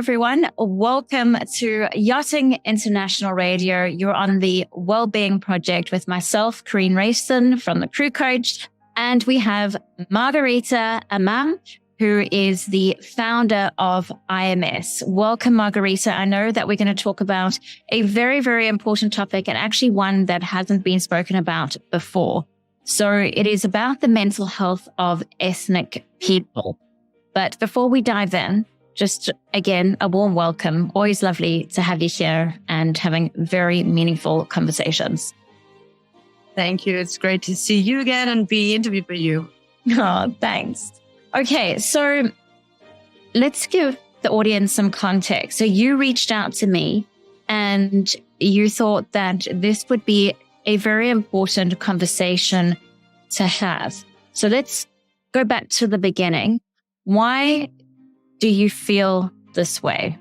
everyone. Welcome to Yachting International Radio. You're on the Wellbeing Project with myself, Corrine Rayson from the Crew Coach. And we have Margarita Amam, who is the founder of IMS. Welcome, Margarita. I know that we're going to talk about a very, very important topic and actually one that hasn't been spoken about before. So it is about the mental health of ethnic people. But before we dive in, just again, a warm welcome. Always lovely to have you here and having very meaningful conversations. Thank you. It's great to see you again and be interviewed by you. Oh, thanks. Okay, so let's give the audience some context. So you reached out to me and you thought that this would be a very important conversation to have. So let's go back to the beginning. Why do you feel this way?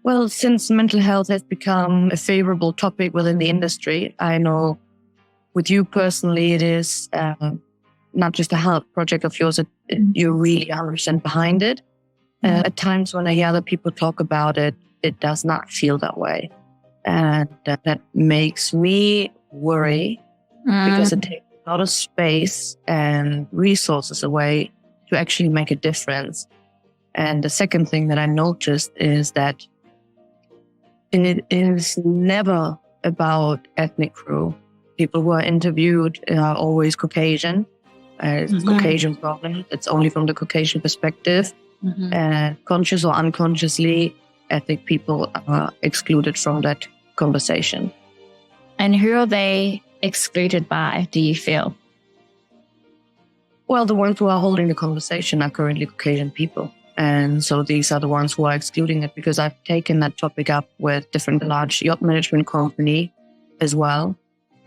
Well, since mental health has become a favorable topic within the industry, I know with you personally, it is not just a health project of yours, you're really 100% behind it. At times when I hear other people talk about it, it does not feel that way. And that makes me worry because it takes a lot of space and resources away to actually make a difference. And the second thing that I noticed is that it is never about ethnic crew. People who are interviewed are always Caucasian. It's a Caucasian problem. It's only from the Caucasian perspective. Conscious or unconsciously, ethnic people are excluded from that conversation. And who are they excluded by, do you feel? Well, the ones who are holding the conversation are currently Caucasian people. And so these are the ones who are excluding it because I've taken that topic up with different large yacht management company as well.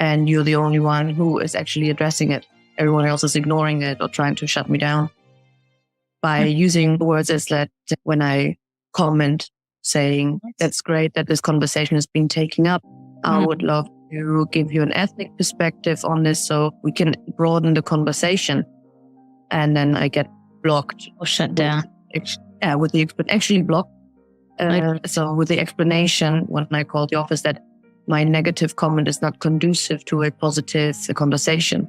And you're the only one who is actually addressing it. Everyone else is ignoring it or trying to shut me down by using words as that when I comment saying, that's great that this conversation is being taken up. I would love to give you an ethnic perspective on this so we can broaden the conversation. And then I get blocked. Or shut down. Actually blocked. So with the explanation, when I called the office, that my negative comment is not conducive to a positive conversation.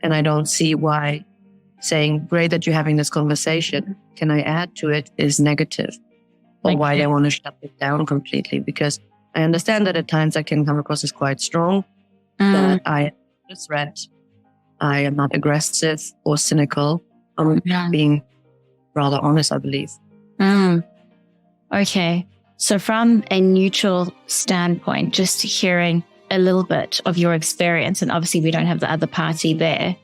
And I don't see why saying, great that you're having this conversation, can I add to it, is negative. Or why they want to shut it down completely. Because I understand that at times I can come across as quite strong, but I am a threat. I am not aggressive or cynical. I'm being rather honest, I believe. Okay. So from a neutral standpoint, just hearing a little bit of your experience, and obviously we don't have the other party there,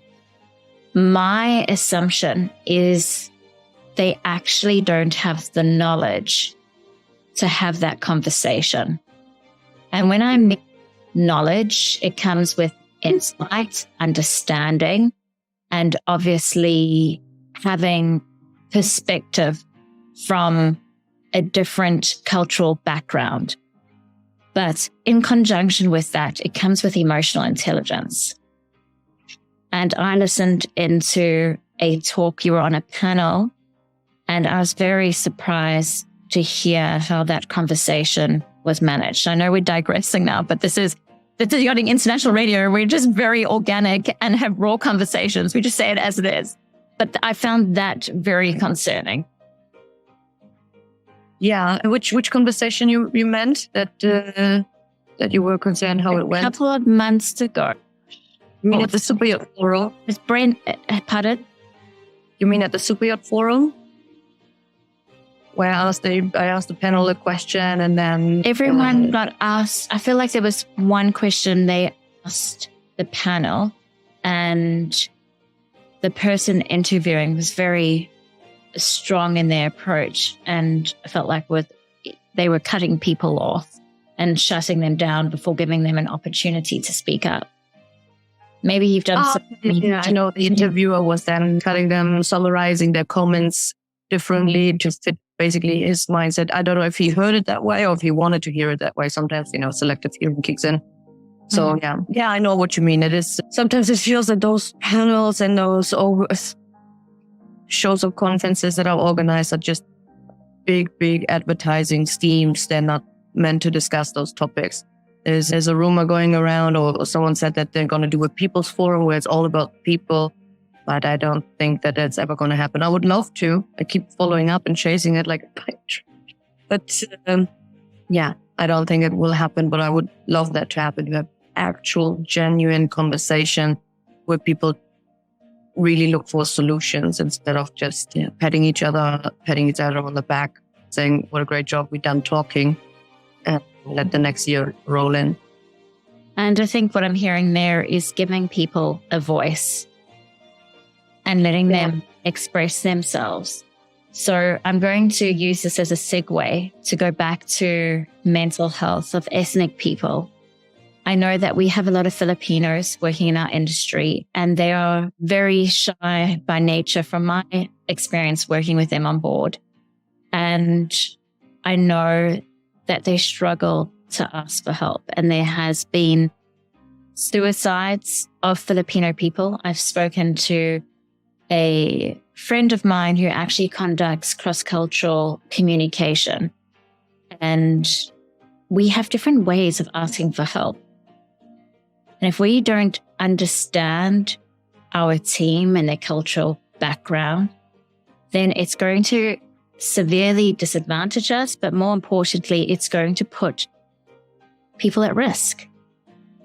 my assumption is they actually don't have the knowledge to have that conversation. And when I mean knowledge, it comes with insight, understanding, and obviously having perspective from a different cultural background. But in conjunction with that, it comes with emotional intelligence. And I listened into a talk, you were on a panel, and I was very surprised to hear how that conversation was managed. I know we're digressing now, but this is Yachting International Radio. We're just very organic and have raw conversations. We just say it as it is. But I found that very concerning. Yeah, which conversation you meant that you were concerned how it went? A couple of months ago. You mean at the Super Yacht Forum? Is Brent, pardon? You mean at the Super Yacht Forum? Where I asked the panel a question and then... Everyone got asked. I feel like there was one question they asked the panel and the person interviewing was very strong in their approach, and I felt like they were cutting people off and shutting them down before giving them an opportunity to speak up. Maybe you've done something. Yeah, I know the interviewer was then cutting them, summarizing their comments differently to fit basically his mindset. I don't know if he heard it that way or if he wanted to hear it that way. Sometimes, selective hearing kicks in. So yeah, I know what you mean. It is sometimes it feels that those panels and those shows of conferences that are organized are just big advertising schemes, they're not meant to discuss those topics. There's a rumor going around, or someone said that they're going to do a people's forum where it's all about people, but I don't think that that's ever going to happen. I would love to. I keep following up and chasing it like a pipe dream. But yeah, I don't think it will happen, but I would love that to happen. You have actual, genuine conversation where people really look for solutions instead of just patting each other on the back, saying, what a great job, we've done talking, and let the next year roll in. And I think what I'm hearing there is giving people a voice and letting them express themselves. So I'm going to use this as a segue to go back to mental health of ethnic people. I know that we have a lot of Filipinos working in our industry, and they are very shy by nature from my experience working with them on board. And I know that they struggle to ask for help, and there has been suicides of Filipino people. I've spoken to a friend of mine who actually conducts cross-cultural communication, and we have different ways of asking for help. And if we don't understand our team and their cultural background, then it's going to severely disadvantage us, but more importantly, it's going to put people at risk.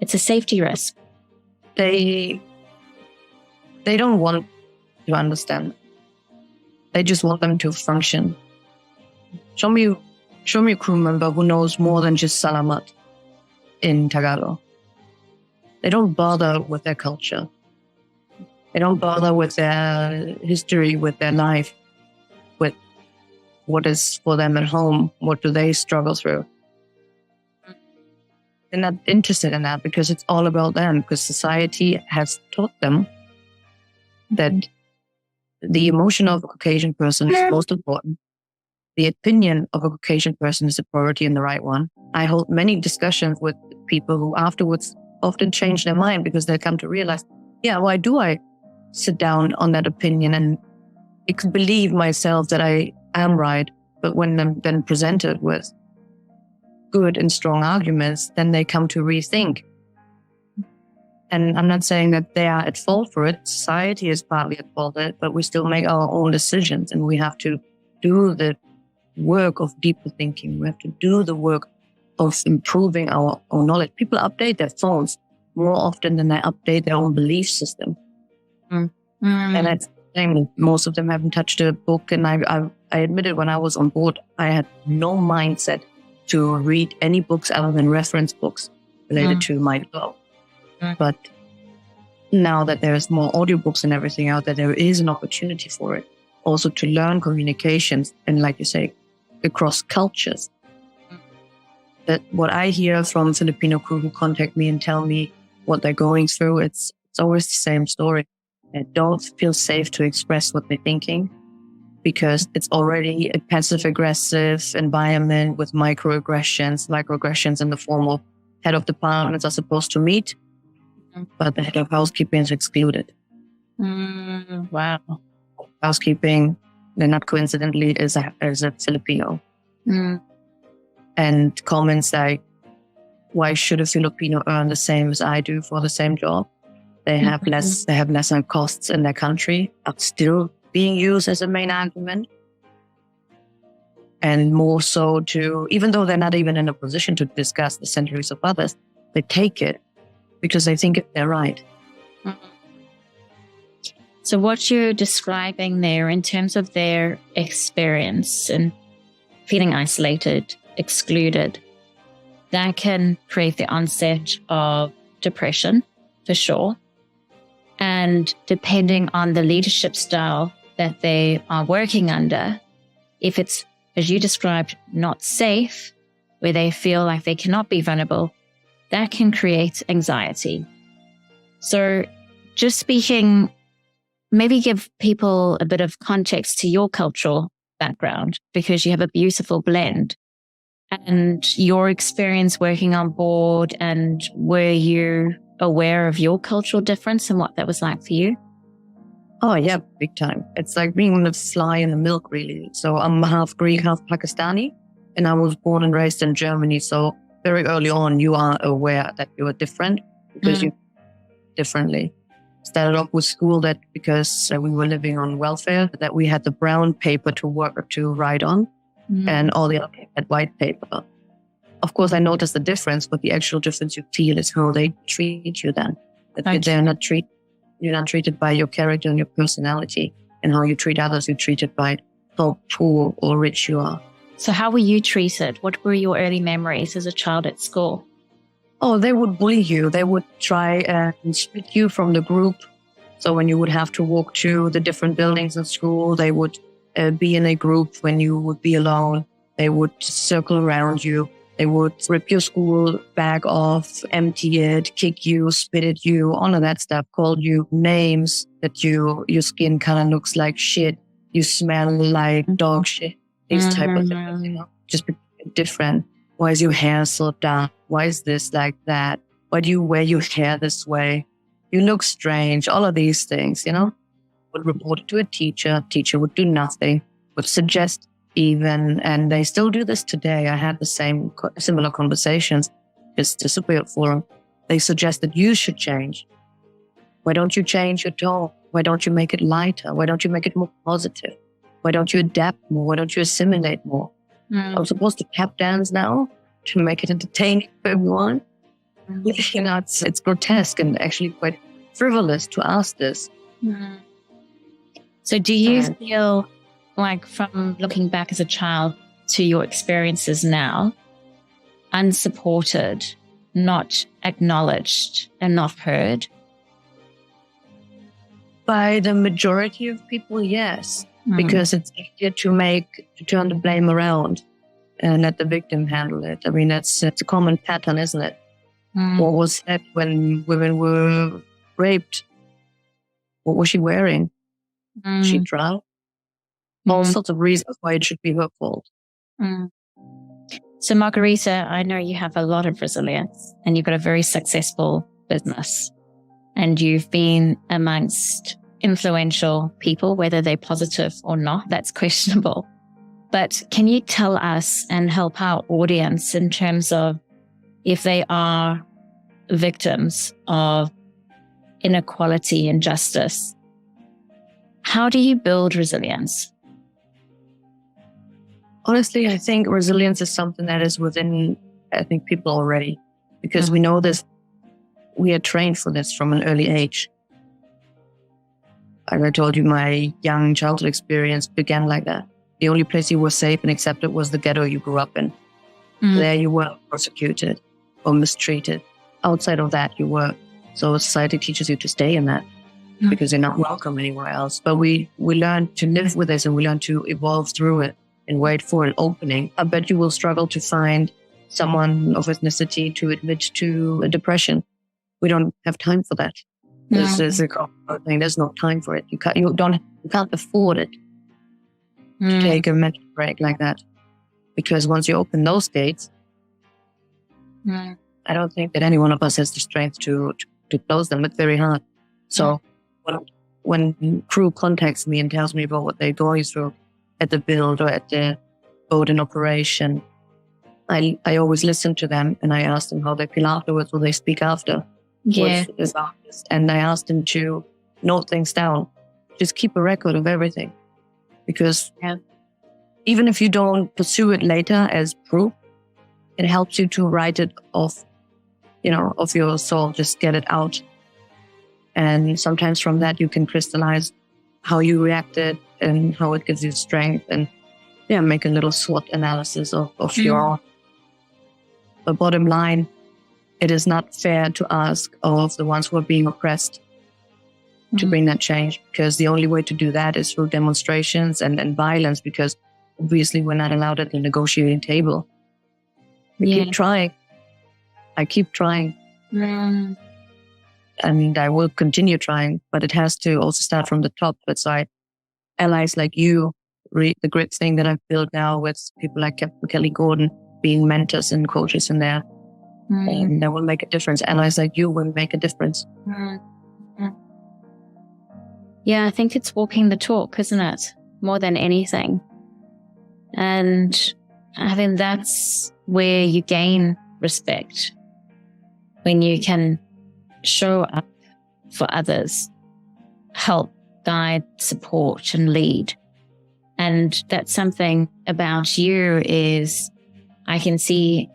It's a safety risk. They don't want to understand. They just want them to function. Show me a crew member who knows more than just salamat in Tagalog. They don't bother with their culture. They don't bother with their history, with their life, with what is for them at home. What do they struggle through? They're not interested in that because it's all about them, because society has taught them that the emotion of a Caucasian person is most important. The opinion of a Caucasian person is the priority and the right one. I hold many discussions with people who afterwards often change their mind because they come to realize, why do I sit down on that opinion and believe myself that I am right? But when I'm then presented with good and strong arguments, then they come to rethink. And I'm not saying that they are at fault for it. Society is partly at fault for it, but we still make our own decisions, and we have to do the work of deeper thinking. We have to do the work of improving our own knowledge. People update their phones more often than they update their own belief system. And that's the thing. Most of them haven't touched a book. And I admitted when I was on board, I had no mindset to read any books other than reference books related to my job. But now that there's more audiobooks and everything out there, there is an opportunity for it. Also to learn communications and, like you say, across cultures. That what I hear from Filipino crew who contact me and tell me what they're going through, it's always the same story. They don't feel safe to express what they're thinking because it's already a passive-aggressive environment with microaggressions in the form of head of departments are supposed to meet, but the head of housekeeping is excluded. Wow. Housekeeping, they're not coincidentally, is a Filipino. And comments like, why should a Filipino earn the same as I do for the same job? They have lesser costs in their country, are still being used as a main argument. And more so even though they're not even in a position to discuss the centuries of others, they take it because they think they're right. So what you're describing there in terms of their experience and feeling isolated, excluded, that can create the onset of depression for sure. And depending on the leadership style that they are working under, if it's, as you described, not safe, where they feel like they cannot be vulnerable, that can create anxiety. So just speaking, maybe give people a bit of context to your cultural background, because you have a beautiful blend. And your experience working on board, and were you aware of your cultural difference and what that was like for you? Oh, yeah, big time. It's like being a fly in the milk, really. So I'm half Greek, half Pakistani, and I was born and raised in Germany. So very early on, you are aware that you are different because you differently. Started off with school that because we were living on welfare, that we had the brown paper to write on, and all the other people had white paper. Of course, I noticed the difference, but the actual difference you feel is how they treat you then. You're not treated by your character and your personality, and how you treat others. You're treated by how poor or rich you are. So how were you treated? What were your early memories as a child at school? Oh, they would bully you. They would try and split you from the group. So when you would have to walk to the different buildings in school, they would be in a group when you would be alone. They would circle around you. They would rip your school bag off, empty it, kick you, spit at you, all of that stuff, call you names that your skin color looks like shit. You smell like dog shit. These type of things, just be different. Why is your hair so dark? Why is this like that? Why do you wear your hair this way? You look strange. All of these things, would report it to a teacher. Teacher would do nothing, would suggest even, and they still do this today. I had the similar conversations. It's the superior forum. They suggest that you should change. Why don't you change your tone? Why don't you make it lighter? Why don't you make it more positive? Why don't you adapt more? Why don't you assimilate more? I'm supposed to tap dance now to make it entertaining for everyone. It's grotesque and actually quite frivolous to ask this. So do you feel like, from looking back as a child to your experiences now, unsupported, not acknowledged, and not heard? By the majority of people, yes. Because it's easier to turn the blame around and let the victim handle it. I mean, it's a common pattern, isn't it? What was said when women were raped? What was she wearing? She drowned. All sorts of reasons why it should be her fault. So Margarita, I know you have a lot of resilience and you've got a very successful business, and you've been amongst influential people, whether they're positive or not, that's questionable. But can you tell us and help our audience in terms of, if they are victims of inequality and injustice, how do you build resilience? Honestly, I think resilience is something that is within, people already, because we know this, we are trained for this from an early age. Like I told you, my young childhood experience began like that. The only place you were safe and accepted was the ghetto you grew up in. There you were persecuted or mistreated. Outside of that, you were. So society teaches you to stay in that because you're not welcome anywhere else. But we learn to live with this, and we learn to evolve through it and wait for an opening. I bet you will struggle to find someone of ethnicity to admit to a depression. We don't have time for that. There's a common thing. There's no time for it. You can't afford it to take a mental break like that, because once you open those gates, I don't think that any one of us has the strength to close them. It's very hard. So when crew contacts me and tells me about what they're going through at the build or at the boat in operation, I always listen to them, and I ask them how they feel afterwards. Will they speak after? And I asked them to note things down. Just keep a record of everything. Because even if you don't pursue it later as proof, it helps you to write it off, of your soul. Just get it out. And sometimes from that, you can crystallize how you reacted and how it gives you strength, and make a little SWOT analysis of your own. But bottom line, it is not fair to ask of the ones who are being oppressed to bring that change, because the only way to do that is through demonstrations and violence, because obviously we're not allowed at the negotiating table. We keep trying. I keep trying. And I will continue trying, but it has to also start from the top. That's why allies like you, the great thing that I've built now with people like Captain Kelly Gordon being mentors and coaches in there, and that will make a difference. Allies like you will make a difference. Yeah, I think it's walking the talk, isn't it? More than anything. And I think that's where you gain respect, when you can show up for others, help, guide, support, and lead. And that's something about you is I can see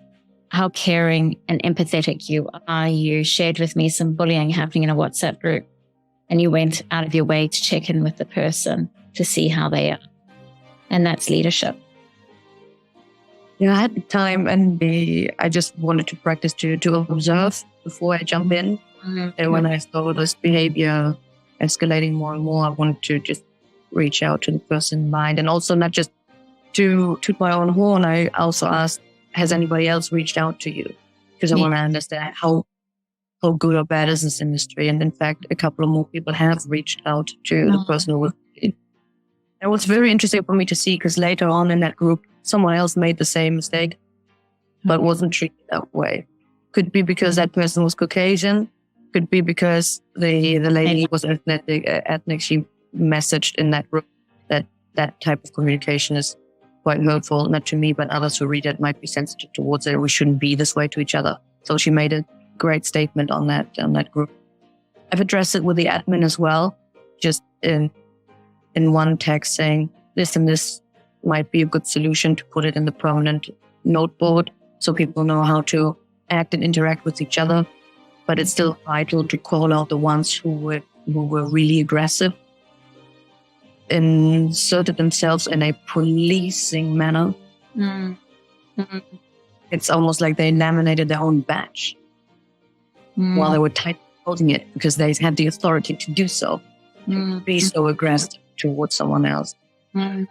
how caring and empathetic you are. You shared with me some bullying happening in a WhatsApp group, and you went out of your way to check in with the person to see how they are. And that's leadership. Yeah, I had the time and I just wanted to practice to observe before I jump in. Mm-hmm. And when I saw this behavior escalating more and more, I wanted to just reach out to the person in mind, and also not just to toot my own horn. I also asked, has anybody else reached out to you? Because I want to understand how good or bad is this industry. And in fact, a couple of more people have reached out to the person who was. It was very interesting for me to see, because later on in that group, someone else made the same mistake, but wasn't treated that way. Could be because that person was Caucasian. Could be because the lady was ethnic. She messaged in that group that type of communication is quite hurtful, not to me, but others who read it might be sensitive towards it. We shouldn't be this way to each other. So she made a great statement on that group. I've addressed it with the admin as well, just in one text saying, listen, this might be a good solution to put it in the prominent noteboard so people know how to act and interact with each other. But it's still vital to call out the ones who were really aggressive, inserted themselves in a policing manner. Mm-hmm. It's almost like they laminated their own badge while they were tightly holding it, because they had the authority to do so, to be so aggressive towards someone else. And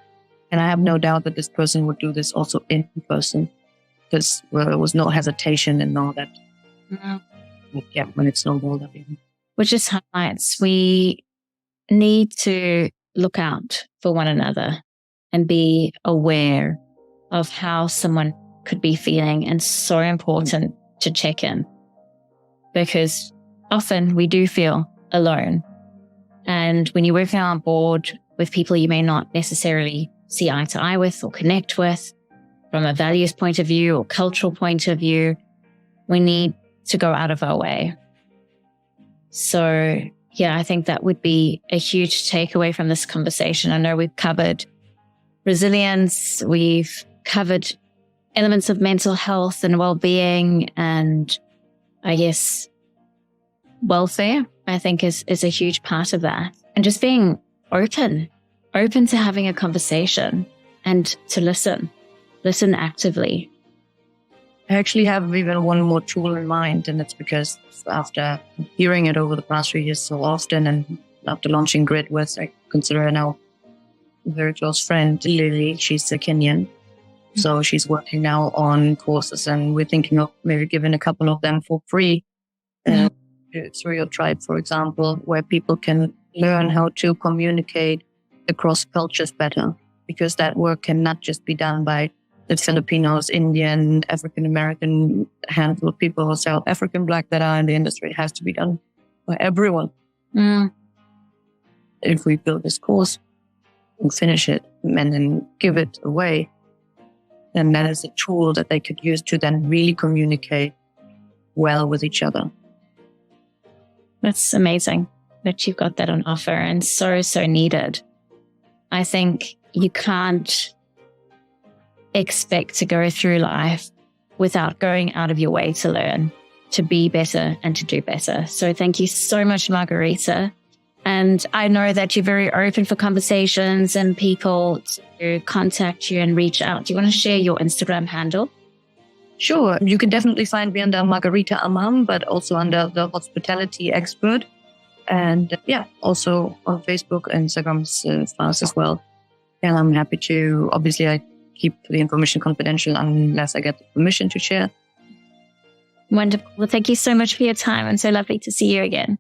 I have no doubt that this person would do this also in person, because there was no hesitation and all that. Yeah, when it snowballed up. Which just highlights we need to look out for one another and be aware of how someone could be feeling, and so important to check in, because often we do feel alone. And when you're working on board with people you may not necessarily see eye to eye with or connect with from a values point of view or cultural point of view, we need to go out of our way. So yeah, I think that would be a huge takeaway from this conversation. I know we've covered resilience, we've covered elements of mental health and well-being, and I guess welfare, I think is a huge part of that. And just being open to having a conversation and to listen actively. I actually have even one more tool in mind, and it's because after hearing it over the past 3 years so often, and after launching Grit with, I consider her now a very close friend, Lily. She's a Kenyan. So she's working now on courses, and we're thinking of maybe giving a couple of them for free through your tribe, for example, where people can learn how to communicate across cultures better, because that work cannot just be done by the Filipinos, Indian, African-American, handful of people, or South African Black that are in the industry. It has to be done by everyone. If we build this course and finish it and then give it away, then that is a tool that they could use to then really communicate well with each other. That's amazing that you've got that on offer, and so needed. I think you can't expect to go through life without going out of your way to learn, to be better and to do better. So thank you so much, Margarita. And I know that you're very open for conversations and people to contact you and reach out. Do you want to share your Instagram handle? Sure. You can definitely find me under Margarita Amam, but also under the Hospitality Expert. And also on Facebook, Instagram's fast as well. And I'm happy to, obviously, I keep the information confidential unless I get the permission to share. Wonderful. Well, thank you so much for your time, and so lovely to see you again.